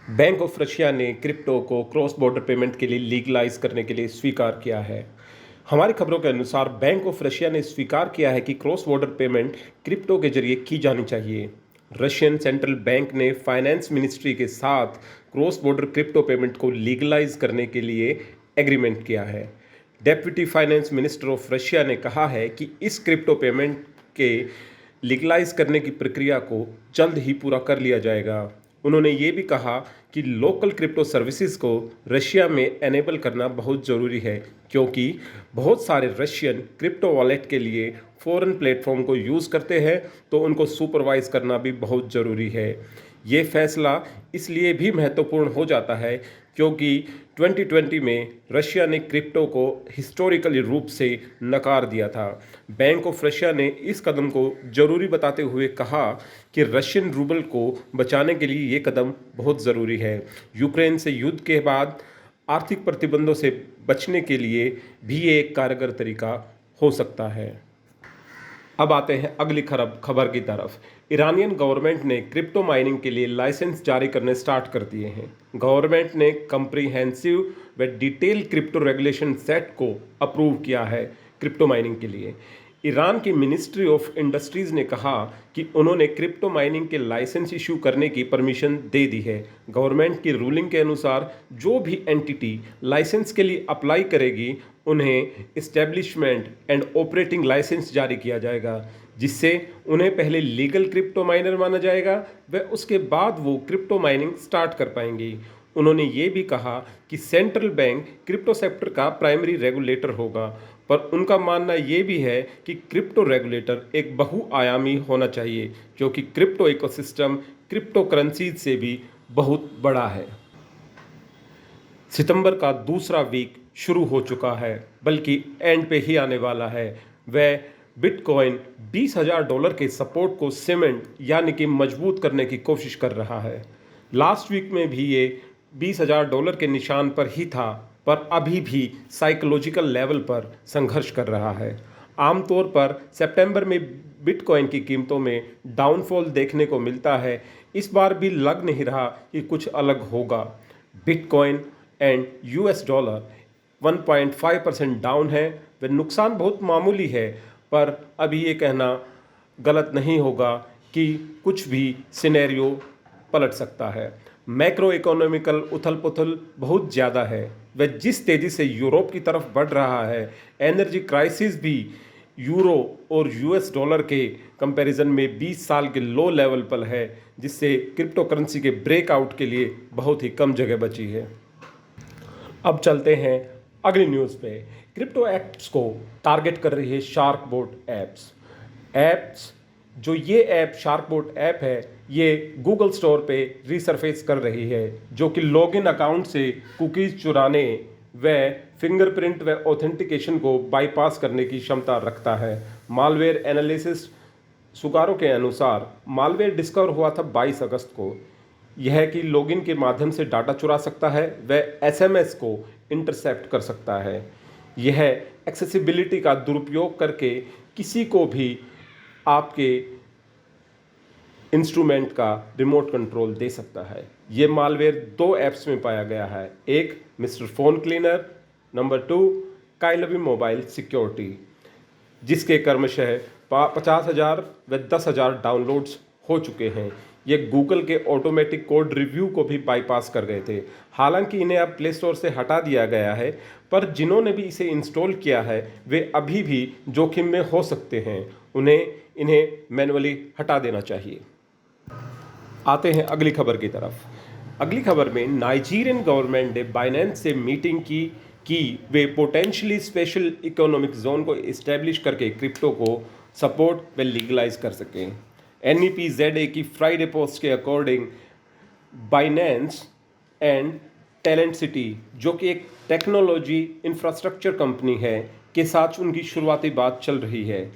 Bank of Russia ने crypto को cross border payment के लिए लीगलाइज करने के लिए स्वीकार किया है। हमारी खबरों के अनुसार बैंक ऑफ रशिया ने स्वीकार किया है कि क्रॉस बॉर्डर पेमेंट क्रिप्टो के जरिए की जानी चाहिए। रशियन सेंट्रल बैंक ने फाइनेंस मिनिस्ट्री के साथ क्रॉस बॉर्डर क्रिप्टो पेमेंट को लीगलाइज करने के लिए एग्रीमेंट किया है। Deputy finance minister of Russia ने कहा है कि इस क्रिप्टो पेमेंट के लीगलाइज करने की प्रक्रिया को जल्द ही पूरा कर लिया जाएगा। उन्होंने ये भी कहा कि लोकल क्रिप्टो सर्विसेज को रशिया में एनेबल करना बहुत ज़रूरी है, क्योंकि बहुत सारे रशियन क्रिप्टो वॉलेट के लिए फॉरेन प्लेटफॉर्म को यूज़ करते हैं, तो उनको सुपरवाइज करना भी बहुत ज़रूरी है। ये फैसला इसलिए भी महत्वपूर्ण हो जाता है क्योंकि 2020 में रशिया ने क्रिप्टो को हिस्टोरिकली रूप से नकार दिया था। बैंक ऑफ रशिया ने इस कदम को जरूरी बताते हुए कहा कि रशियन रूबल को बचाने के लिए ये कदम बहुत ज़रूरी है। यूक्रेन से युद्ध के बाद आर्थिक प्रतिबंधों से बचने के लिए भी ये एक कारगर तरीका हो सकता है। अब आते हैं अगली खबर की तरफ। ईरानियन गवर्नमेंट ने क्रिप्टो माइनिंग के लिए लाइसेंस जारी करने स्टार्ट कर दिए हैं। गवर्नमेंट ने कंप्रीहेंसिव व डिटेल क्रिप्टो रेगुलेशन सेट को अप्रूव किया है क्रिप्टो माइनिंग के लिए। ईरान की मिनिस्ट्री ऑफ इंडस्ट्रीज़ ने कहा कि उन्होंने क्रिप्टो माइनिंग के लाइसेंस इशू करने की परमिशन दे दी है। गवर्नमेंट की रूलिंग के अनुसार जो भी एंटिटी लाइसेंस के लिए अप्लाई करेगी उन्हें इस्टेब्लिशमेंट एंड ऑपरेटिंग लाइसेंस जारी किया जाएगा, जिससे उन्हें पहले लीगल क्रिप्टो माइनर माना जाएगा व उसके बाद वो क्रिप्टो माइनिंग स्टार्ट कर पाएंगी। उन्होंने ये भी कहा कि सेंट्रल बैंक क्रिप्टो सेक्टर का प्राइमरी रेगुलेटर होगा, पर उनका मानना ये भी है कि क्रिप्टो रेगुलेटर एक बहुआयामी होना चाहिए, क्योंकि क्रिप्टो इकोसिस्टम क्रिप्टो करेंसीज से भी बहुत बड़ा है। सितंबर का दूसरा वीक शुरू हो चुका है, बल्कि एंड पे ही आने वाला है। वह बिटकॉइन $20,000 के सपोर्ट को सीमेंट यानी कि मजबूत करने की कोशिश कर रहा है। लास्ट वीक में भी ये $20,000 के निशान पर ही था, पर अभी भी साइकोलॉजिकल लेवल पर संघर्ष कर रहा है। आमतौर पर सितंबर में बिटकॉइन की कीमतों में डाउनफॉल देखने को मिलता है। इस बार भी लग नहीं रहा कि कुछ अलग होगा। Bitcoin and US dollar 1.5% down है। वह नुकसान बहुत मामूली है, पर अभी ये कहना गलत नहीं होगा कि कुछ भी सिनेरियो पलट सकता है। मैक्रो इकोनॉमिकल उथल पुथल बहुत ज़्यादा है। वह जिस तेज़ी से यूरोप की तरफ बढ़ रहा है, एनर्जी क्राइसिस भी यूरो और यूएस डॉलर के कंपैरिजन में 20 साल के लो लेवल पर है, जिससे क्रिप्टो करेंसी के ब्रेकआउट के लिए बहुत ही कम जगह बची है। अब चलते हैं अगली न्यूज़ पे। क्रिप्टो ऐप्स को टारगेट कर रही है शार्कबोट ऐप्स। जो ये ऐप शार्कबोट ऐप है, ये गूगल स्टोर पे रीसरफेस कर रही है, जो कि लॉगिन अकाउंट से कुकीज़ चुराने व फिंगरप्रिंट व ऑथेंटिकेशन को बाईपास करने की क्षमता रखता है। मालवेयर एनालिसिस सुगारो के अनुसार मालवेयर डिस्कवर हुआ था 22 अगस्त को। यह कि लॉगिन के माध्यम से डाटा चुरा सकता है व एसएमएस को इंटरसेप्ट कर सकता है। यह एक्सेसिबिलिटी का दुरुपयोग करके किसी को भी आपके इंस्ट्रूमेंट का रिमोट कंट्रोल दे सकता है। ये मालवेयर 2 ऐप्स में पाया गया है। एक मिस्टर फोन क्लीनर, नंबर 2 काइलवी मोबाइल सिक्योरिटी, जिसके क्रमशः 50,000 व 10,000 डाउनलोड्स हो चुके हैं। ये गूगल के ऑटोमेटिक कोड रिव्यू को भी बाईपास कर गए थे। हालांकि इन्हें अब प्ले स्टोर से हटा दिया गया है, पर जिन्होंने भी इसे इंस्टॉल किया है वे अभी भी जोखिम में हो सकते हैं। इन्हें मैन्युअली हटा देना चाहिए। आते हैं अगली खबर की तरफ। अगली खबर में नाइजीरियन गवर्नमेंट ने बाइनेंस से मीटिंग की वे पोटेंशियली स्पेशल इकोनॉमिक जोन को इस्टेब्लिश करके क्रिप्टो को सपोर्ट व लीगलाइज कर सकें। NEPZA की फ्राइडे पोस्ट के according Binance and talent city, जो कि एक टेक्नोलॉजी इंफ्रास्ट्रक्चर कंपनी है, के साथ उनकी शुरुआती बात चल रही है।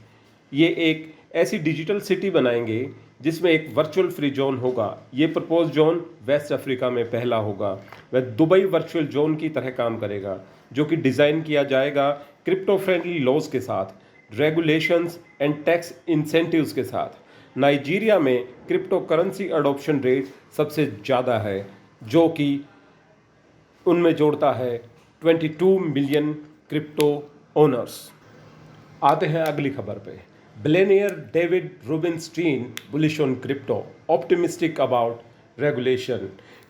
ये एक ऐसी डिजिटल सिटी बनाएंगे जिसमें एक वर्चुअल फ्री जोन होगा। ये प्रपोज जोन वेस्ट अफ्रीका में पहला होगा। वह दुबई वर्चुअल जोन की तरह काम करेगा, जो कि डिज़ाइन किया जाएगा क्रिप्टो फ्रेंडली लॉज के साथ, रेगुलेशंस एंड टैक्स इंसेंटिव्स के साथ। नाइजीरिया में क्रिप्टो करेंसी अडॉप्शन रेट सबसे ज़्यादा है, जो कि उनमें जोड़ता है 22 मिलियन क्रिप्टो ओनर्स। आते हैं अगली खबर पे। Billionaire David Rubinstein bullish on crypto, optimistic about regulation.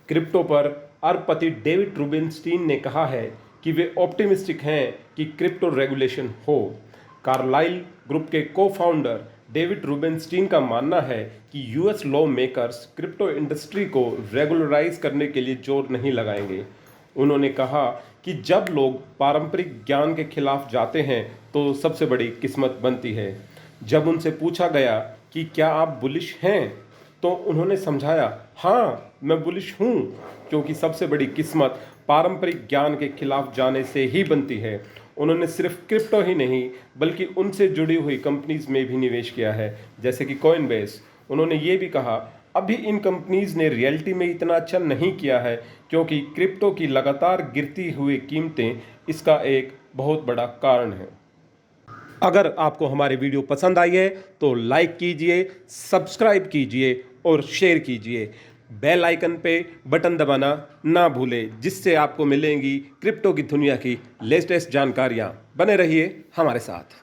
Crypto पर अरबपति डेविड रूबिनस्टीन ने कहा है कि वे ऑप्टिमिस्टिक हैं कि क्रिप्टो रेगुलेशन हो। कार्लाइल ग्रुप के को फाउंडर डेविड रूबिनस्टीन का मानना है कि US law makers crypto industry को रेगुलराइज करने के लिए जोर नहीं लगाएंगे। उन्होंने कहा कि जब लोग पारंपरिक ज्ञान के खिलाफ जाते हैं तो सबसे बड़ी किस्मत बनती है। जब उनसे पूछा गया कि क्या आप बुलिश हैं, तो उन्होंने समझाया, हाँ मैं बुलिश हूँ, क्योंकि सबसे बड़ी किस्मत पारंपरिक ज्ञान के खिलाफ जाने से ही बनती है। उन्होंने सिर्फ क्रिप्टो ही नहीं बल्कि उनसे जुड़ी हुई कंपनीज में भी निवेश किया है, जैसे कि कॉइनबेस। उन्होंने ये भी कहा, अभी इन कंपनीज ने रियलिटी में इतना अच्छा नहीं किया है क्योंकि क्रिप्टो की लगातार गिरती हुई कीमतें इसका एक बहुत बड़ा कारण है। अगर आपको हमारे वीडियो पसंद आई है तो लाइक कीजिए, सब्सक्राइब कीजिए और शेयर कीजिए। बेल आइकन पे बटन दबाना ना भूलें, जिससे आपको मिलेंगी क्रिप्टो की दुनिया की लेटेस्ट जानकारियाँ। बने रहिए हमारे साथ।